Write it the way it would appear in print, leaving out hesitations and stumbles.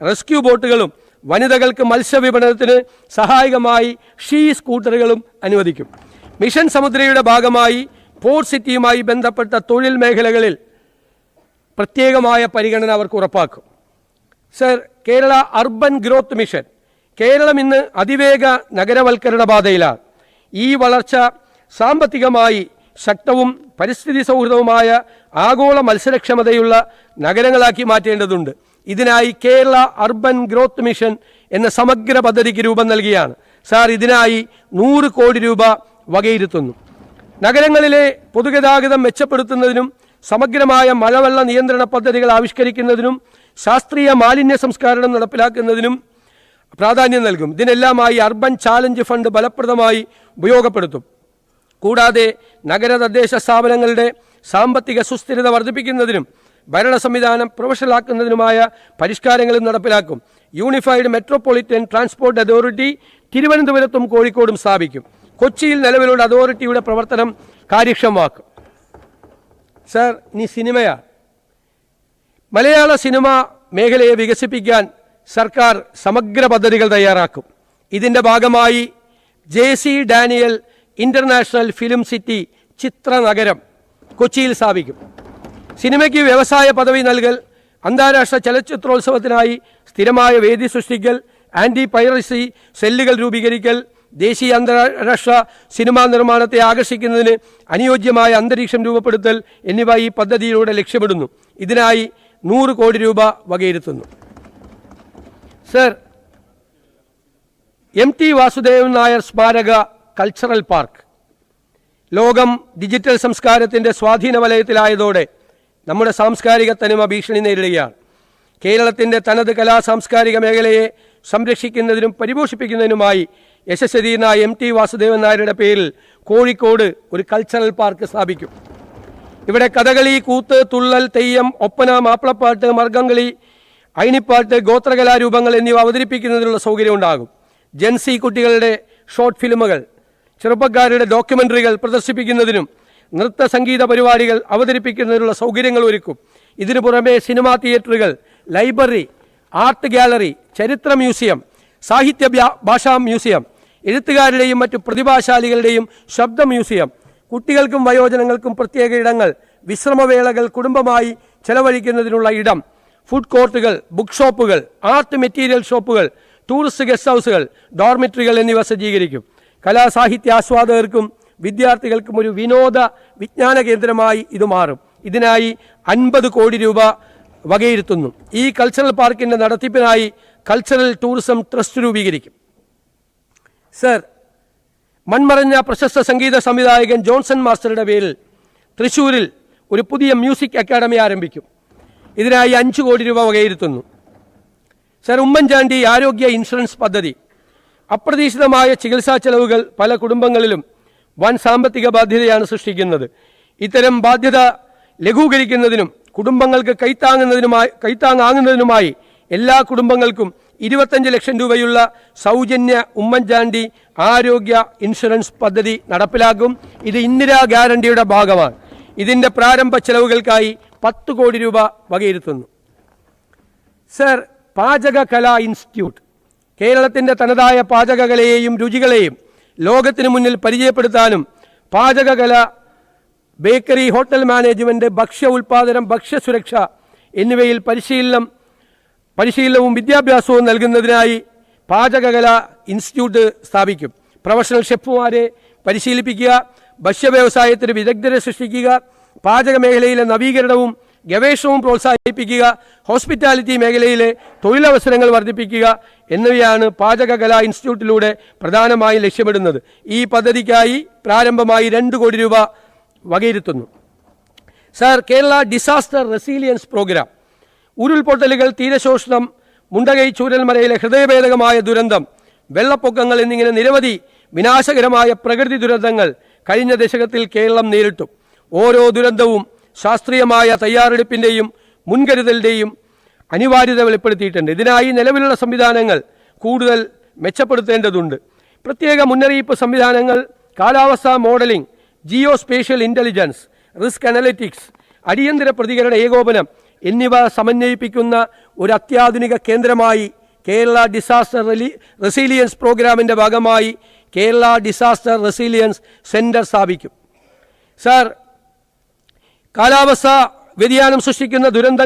Rescue ബോട്ടുകളും വനിതകൾക്ക് മത്സ്യവിപണനത്തിന് സഹായകമായി ഷീ സ്കൂട്ടറുകളും അനുവദിക്കും. മിഷൻ സമുദ്രയുടെ ഭാഗമായി പോർട്ട് സിറ്റിയുമായി ബന്ധപ്പെട്ട തൊഴിൽ മേഖലകളിൽ പ്രത്യേകമായ പരിഗണന അവർക്ക് ഉറപ്പാക്കും. Sir, Kerala urban growth mission. Keralam ഇന്ന് അതിവേഗ നഗരവൽക്കരണ പാതയിലാണ്. ഈ വളർച്ച സാമ്പത്തികമായി ശക്തവും പരിസ്ഥിതി സൗഹൃദവുമായ ആഗോള മത്സരക്ഷമതയുള്ള നഗരങ്ങളാക്കി മാറ്റേണ്ടതുണ്ട്. ഇതിനായി കേരള അർബൻ ഗ്രോത്ത് മിഷൻ എന്ന സമഗ്ര പദ്ധതിക്ക് രൂപം നൽകിയാണ്. സാർ, ഇതിനായി 100 കോടി രൂപ വകയിരുത്തുന്നു. നഗരങ്ങളിലെ പൊതുഗതാഗതം മെച്ചപ്പെടുത്തുന്നതിനും സമഗ്രമായ മഴവെള്ള നിയന്ത്രണ പദ്ധതികൾ ആവിഷ്കരിക്കുന്നതിനും ശാസ്ത്രീയ മാലിന്യ സംസ്കരണം നടപ്പിലാക്കുന്നതിനും പ്രാധാന്യം നൽകും. ഇതിനെല്ലാമായി അർബൻ ചാലഞ്ച് ഫണ്ട് ഫലപ്രദമായി ഉപയോഗപ്പെടുത്തും. കൂടാതെ നഗര തദ്ദേശ സ്ഥാപനങ്ങളുടെ സാമ്പത്തിക സുസ്ഥിരത വർദ്ധിപ്പിക്കുന്നതിനും ഭരണ സംവിധാനം പ്രൊഫഷണലാക്കുന്നതിനുമായ പരിഷ്കാരങ്ങളും നടപ്പിലാക്കും. യൂണിഫൈഡ് മെട്രോപൊളിറ്റൻ ട്രാൻസ്പോർട്ട് അതോറിറ്റി തിരുവനന്തപുരത്തും കോഴിക്കോടും സ്ഥാപിക്കും. കൊച്ചിയിൽ നിലവിലുള്ള അതോറിറ്റിയുടെ പ്രവർത്തനം കാര്യക്ഷമമാക്കും. സർ, ഇനി സിനിമയാണ്. മലയാള സിനിമ മേഖലയെ വികസിപ്പിക്കാൻ സർക്കാർ സമഗ്ര പദ്ധതികൾ തയ്യാറാക്കും. ഇതിൻ്റെ ഭാഗമായി JC Daniel international film city ചിത്രനഗരം കൊച്ചിയിൽ സ്ഥാപിക്കും. സിനിമയ്ക്ക് വ്യവസായ പദവി നൽകൽ, അന്താരാഷ്ട്ര ചലച്ചിത്രോത്സവത്തിനായി സ്ഥിരമായ വേദി സൃഷ്ടിക്കൽ, ആൻറ്റി പൈറസി സെല്ലുകൾ രൂപീകരിക്കൽ, ദേശീയ അന്താരാഷ്ട്ര സിനിമാ നിർമ്മാണത്തെ ആകർഷിക്കുന്നതിന് അനുയോജ്യമായ അന്തരീക്ഷം രൂപപ്പെടുത്തൽ എന്നിവ ഈ പദ്ധതിയിലൂടെ ലക്ഷ്യമിടുന്നു. ഇതിനായി 100 കോടി രൂപ വകയിരുത്തുന്നു. സർ, MT വാസുദേവൻ നായർ സ്മാരക കൾച്ചറൽ പാർക്ക്. ലോകം ഡിജിറ്റൽ സംസ്കാരത്തിൻ്റെ സ്വാധീന വലയത്തിലായതോടെ നമ്മുടെ സാംസ്കാരിക തനിമ ഭീഷണി നേരിടുകയാണ്. കേരളത്തിൻ്റെ തനത് കലാ സാംസ്കാരിക മേഖലയെ സംരക്ഷിക്കുന്നതിനും പരിപോഷിപ്പിക്കുന്നതിനുമായി യശസ്വതീയനായ MT വാസുദേവൻ നായരുടെ പേരിൽ കോഴിക്കോട് ഒരു കൾച്ചറൽ പാർക്ക് സ്ഥാപിക്കും. ഇവിടെ കഥകളി, കൂത്ത്, തുള്ളൽ, തെയ്യം, ഒപ്പന, മാപ്പിളപ്പാട്ട്, മർഗംകളി, അയിനിപ്പാട്ട്, ഗോത്രകലാരൂപങ്ങൾ എന്നിവ അവതരിപ്പിക്കുന്നതിനുള്ള സൗകര്യം ഉണ്ടാകും. ജെൻസി കുട്ടികളുടെ ഷോർട്ട് ഫിലിമുകൾ, ചെറുപ്പക്കാരുടെ ഡോക്യുമെൻ്ററികൾ പ്രദർശിപ്പിക്കുന്നതിനും നൃത്ത സംഗീത പരിപാടികൾ അവതരിപ്പിക്കുന്നതിനുള്ള സൗകര്യങ്ങൾ ഒരുക്കും. ഇതിനു പുറമെ സിനിമാ തിയേറ്ററുകൾ, ലൈബ്രറി, ആർട്ട് ഗാലറി, ചരിത്ര മ്യൂസിയം, സാഹിത്യ ഭാഷാ മ്യൂസിയം, എഴുത്തുകാരുടെയും മറ്റു പ്രതിഭാശാലികളുടെയും ശബ്ദ മ്യൂസിയം, കുട്ടികൾക്കും വയോജനങ്ങൾക്കും പ്രത്യേക ഇടങ്ങൾ, വിശ്രമവേളകൾ കുടുംബമായി ചെലവഴിക്കുന്നതിനുള്ള ഇടം, ഫുഡ് കോർട്ടുകൾ, ബുക്ക് ഷോപ്പുകൾ, ആർട്ട് മെറ്റീരിയൽ ഷോപ്പുകൾ, ടൂറിസ്റ്റ് ഗസ്റ്റ് ഹൗസുകൾ, ഡോർമിറ്ററികൾ എന്നിവ സജ്ജീകരിക്കും. കലാസാഹിത്യ ആസ്വാദകർക്കും വിദ്യാർത്ഥികൾക്കും ഒരു വിനോദ വിജ്ഞാന കേന്ദ്രമായി ഇത് മാറും. ഇതിനായി 50 കോടി രൂപ വകയിരുത്തുന്നു. ഈ കൾച്ചറൽ പാർക്കിൻ്റെ നടത്തിപ്പിനായി കൾച്ചറൽ ടൂറിസം ട്രസ്റ്റ് രൂപീകരിക്കും. സർ, മൺമറഞ്ഞ പ്രശസ്ത സംഗീത സംവിധായകൻ ജോൺസൺ മാസ്റ്ററുടെ പേരിൽ തൃശ്ശൂരിൽ ഒരു പുതിയ മ്യൂസിക് അക്കാദമി ആരംഭിക്കും. ഇതിനായി 5 കോടി രൂപ വകയിരുത്തുന്നു. സർ, ഉമ്മൻചാണ്ടി ആരോഗ്യ ഇൻഷുറൻസ് പദ്ധതി. അപ്രതീക്ഷിതമായ ചികിത്സാ ചെലവുകൾ പല കുടുംബങ്ങളിലും വൻ സാമ്പത്തിക ബാധ്യതയാണ് സൃഷ്ടിക്കുന്നത്. ഇത്തരം ബാധ്യത ലഘൂകരിക്കുന്നതിനും കുടുംബങ്ങൾക്ക് കൈത്താങ്ങാകുന്നതിനുമായി എല്ലാ കുടുംബങ്ങൾക്കും 25 ലക്ഷം രൂപയുള്ള സൗജന്യ ഉമ്മൻചാണ്ടി ആരോഗ്യ ഇൻഷുറൻസ് പദ്ധതി നടപ്പിലാക്കും. ഇത് ഇന്ദിരാ ഗ്യാരണ്ടിയുടെ ഭാഗമാണ്. ഇതിൻ്റെ പ്രാരംഭ ചെലവുകൾക്കായി 10 കോടി രൂപ വകയിരുത്തുന്നു. സർ, പാചകകലാ ഇൻസ്റ്റിറ്റ്യൂട്ട്. കേരളത്തിൻ്റെ തനതായ പാചകകലയെയും രുചികളെയും ലോകത്തിന് മുന്നിൽ പരിചയപ്പെടുത്താനും പാചകകല, ബേക്കറി, ഹോട്ടൽ മാനേജ്മെൻറ്റ്, ഭക്ഷ്യ ഉൽപ്പാദനം, ഭക്ഷ്യസുരക്ഷ എന്നിവയിൽ പരിശീലനവും വിദ്യാഭ്യാസവും നൽകുന്നതിനായി പാചകകല ഇൻസ്റ്റിറ്റ്യൂട്ട് സ്ഥാപിക്കും. പ്രൊഫഷണൽ ഷെഫുമാരെ പരിശീലിപ്പിക്കുക, ഭക്ഷ്യവ്യവസായത്തിന് വിദഗ്ധരെ സൃഷ്ടിക്കുക, പാചക മേഖലയിലെ നവീകരണവും ഗവേഷണവും പ്രോത്സാഹിപ്പിക്കുക, ഹോസ്പിറ്റാലിറ്റി മേഖലയിലെ തൊഴിലവസരങ്ങൾ വർദ്ധിപ്പിക്കുക എന്നിവയാണ് പാചകകലാ ഇൻസ്റ്റിറ്റ്യൂട്ടിലൂടെ പ്രധാനമായും ലക്ഷ്യമിടുന്നത്. ഈ പദ്ധതിക്കായി പ്രാരംഭമായി 2 കോടി രൂപ വകയിരുത്തുന്നു. Sir, Kerala disaster resilience programme. ഉരുൾപൊട്ടലുകൾ, തീരശോഷണം, മുണ്ടകൈ ചൂരൽമലയിലെ ഹൃദയഭേദകമായ ദുരന്തം, വെള്ളപ്പൊക്കങ്ങൾ എന്നിങ്ങനെ നിരവധി വിനാശകരമായ പ്രകൃതി ദുരന്തങ്ങൾ കഴിഞ്ഞ ദശകത്തിൽ കേരളം നേരിട്ടു. ഓരോ ദുരന്തവും ശാസ്ത്രീയമായ തയ്യാറെടുപ്പിൻ്റെയും മുൻകരുതലിൻ്റെയും അനിവാര്യത വെളിപ്പെടുത്തിയിട്ടുണ്ട്. ഇതിനായി നിലവിലുള്ള സംവിധാനങ്ങൾ കൂടുതൽ മെച്ചപ്പെടുത്തേണ്ടതുണ്ട്. പ്രത്യേക മുന്നറിയിപ്പ് സംവിധാനങ്ങൾ, കാലാവസ്ഥാ modelling, Jio spatial intelligence, risk analytics, അടിയന്തര പ്രതികരണ ഏകോപനം എന്നിവ സമന്വയിപ്പിക്കുന്ന ഒരു അത്യാധുനിക കേന്ദ്രമായി കേരള ഡിസാസ്റ്റർ റെസിലിയൻസ് പ്രോഗ്രാമിൻ്റെ ഭാഗമായി കേരള ഡിസാസ്റ്റർ റെസിലിയൻസ് സെൻറ്റർ സ്ഥാപിക്കും. സർ, കാലാവസ്ഥ വ്യതിയാനം സൃഷ്ടിക്കുന്ന ദുരന്ത